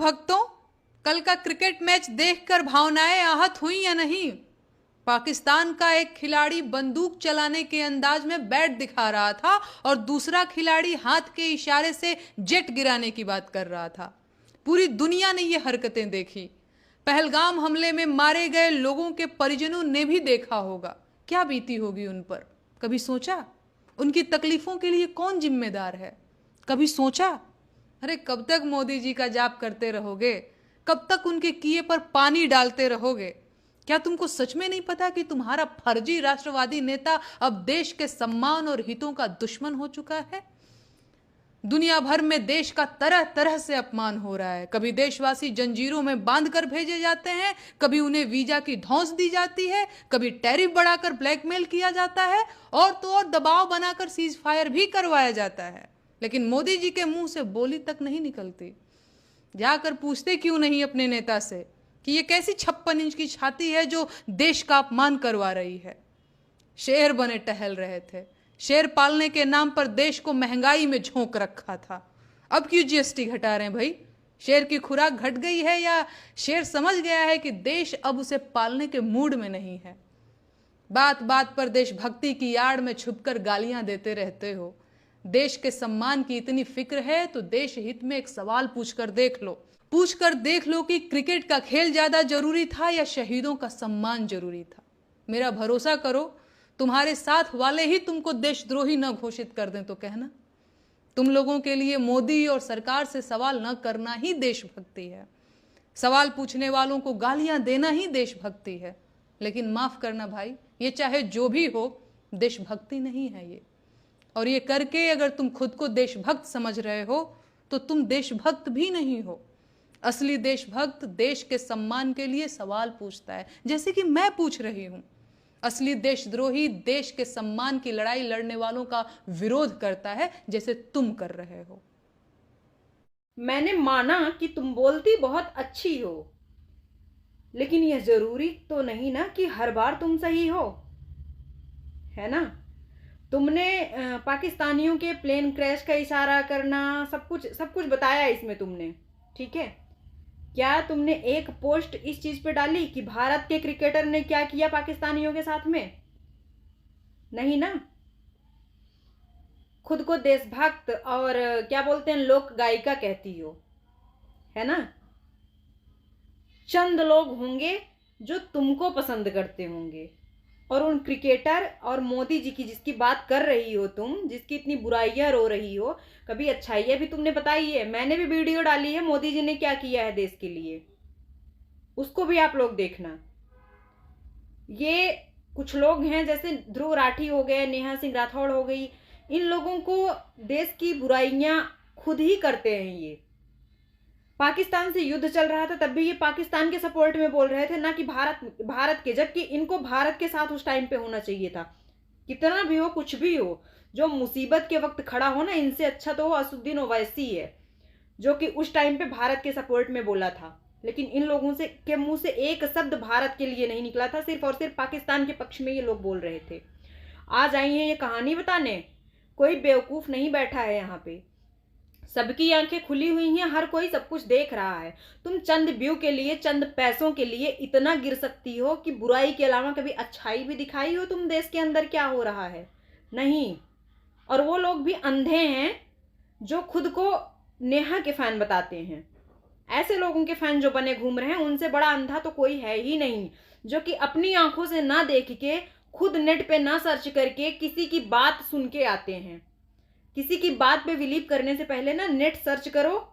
भक्तों, कल का क्रिकेट मैच देखकर भावनाएं आहत हुई या नहीं? पाकिस्तान का एक खिलाड़ी बंदूक चलाने के अंदाज में बैट दिखा रहा था और दूसरा खिलाड़ी हाथ के इशारे से जेट गिराने की बात कर रहा था। पूरी दुनिया ने ये हरकतें देखी। पहलगाम हमले में मारे गए लोगों के परिजनों ने भी देखा होगा। क्या बीती होगी उन पर? कभी सोचा उनकी तकलीफों के लिए कौन जिम्मेदार है? कभी सोचा अरे कब तक मोदी जी का जाप करते रहोगे? कब तक उनके किए पर पानी डालते रहोगे? क्या तुमको सच में नहीं पता कि तुम्हारा फर्जी राष्ट्रवादी नेता अब देश के सम्मान और हितों का दुश्मन हो चुका है? दुनिया भर में देश का तरह तरह से अपमान हो रहा है। कभी देशवासी जंजीरों में बांध कर भेजे जाते हैं, कभी उन्हें वीजा की धौंस दी जाती है, कभी टैरिफ बढ़ाकर ब्लैकमेल किया जाता है और तो और दबाव बनाकर सीज फायर भी करवाया जाता है। लेकिन मोदी जी के मुंह से बोली तक नहीं निकलती। जाकर पूछते क्यों नहीं अपने नेता से कि ये कैसी 56 इंच की छाती है जो देश का अपमान करवा रही है? शेर बने टहल रहे थे, शेर पालने के नाम पर देश को महंगाई में झोंक रखा था। अब क्यों जीएसटी घटा रहे हैं भाई? शेर की खुराक घट गई है या शेर समझ गया है कि देश अब उसे पालने के मूड में नहीं है? बात बात पर देशभक्ति की आड़ में छुपकर गालियां देते रहते हो। देश के सम्मान की इतनी फिक्र है तो देश हित में एक सवाल पूछकर देख लो कि क्रिकेट का खेल ज्यादा जरूरी था या शहीदों का सम्मान जरूरी था। मेरा भरोसा करो, तुम्हारे साथ वाले ही तुमको देशद्रोही न घोषित कर दें तो कहना। तुम लोगों के लिए मोदी और सरकार से सवाल न करना ही देशभक्ति है। सवाल पूछने वालों को गालियां देना ही देशभक्ति है। लेकिन माफ करना भाई, ये चाहे जो भी हो, देशभक्ति नहीं है ये। और ये करके अगर तुम खुद को देशभक्त समझ रहे हो तो तुम देशभक्त भी नहीं हो। असली देशभक्त देश के सम्मान के लिए सवाल पूछता है, जैसे कि मैं पूछ रही हूं। असली देशद्रोही देश के सम्मान की लड़ाई लड़ने वालों का विरोध करता है, जैसे तुम कर रहे हो। मैंने माना कि तुम बोलती बहुत अच्छी हो, लेकिन यह जरूरी तो नहीं ना कि हर बार तुम सही हो, है ना? तुमने पाकिस्तानियों के प्लेन क्रैश का इशारा करना, सब कुछ बताया इसमें तुमने, ठीक है। क्या तुमने एक पोस्ट इस चीज पे डाली कि भारत के क्रिकेटर ने क्या किया पाकिस्तानियों के साथ में? नहीं ना। खुद को देशभक्त और क्या बोलते हैं लोक गायिका कहती हो, है ना? चंद लोग होंगे जो तुमको पसंद करते होंगे, और उन क्रिकेटर और मोदी जी की जिसकी बात कर रही हो तुम, जिसकी इतनी बुराइयां रो रही हो, कभी अच्छाइयां भी तुमने बताई है। मैंने भी वीडियो डाली है मोदी जी ने क्या किया है देश के लिए, उसको भी आप लोग देखना। ये कुछ लोग हैं जैसे ध्रुव राठी हो गए, नेहा सिंह राठौड़ हो गई, इन लोगों को देश की बुराइयां खुद ही करते हैं। ये पाकिस्तान से युद्ध चल रहा था तब भी ये पाकिस्तान के सपोर्ट में बोल रहे थे, ना कि भारत के, जबकि इनको भारत के साथ उस टाइम पे होना चाहिए था। कितना भी हो, कुछ भी हो, जो मुसीबत के वक्त खड़ा हो ना, इनसे अच्छा तो वो असुद्दीन ओवैसी है जो कि उस टाइम पे भारत के सपोर्ट में बोला था। लेकिन इन लोगों से के मुंह से एक शब्द भारत के लिए नहीं निकला था, सिर्फ और सिर्फ पाकिस्तान के पक्ष में ये लोग बोल रहे थे। आज आई हैं ये कहानी बताने। कोई बेवकूफ नहीं बैठा है यहाँ पे, सबकी आंखें खुली हुई हैं, हर कोई सब कुछ देख रहा है। तुम चंद व्यू के लिए, चंद पैसों के लिए इतना गिर सकती हो कि बुराई के अलावा कभी अच्छाई भी दिखाई हो तुम देश के अंदर क्या हो रहा है? नहीं। और वो लोग भी अंधे हैं जो खुद को नेहा के फैन बताते हैं। ऐसे लोगों के फैन जो बने घूम रहे हैं, उनसे बड़ा अंधा तो कोई है ही नहीं, जो कि अपनी आंखों से ना देख के, खुद नेट पे ना सर्च करके किसी की बात सुन के आते हैं। किसी की बात पे बिलीव करने से पहले ना नेट सर्च करो,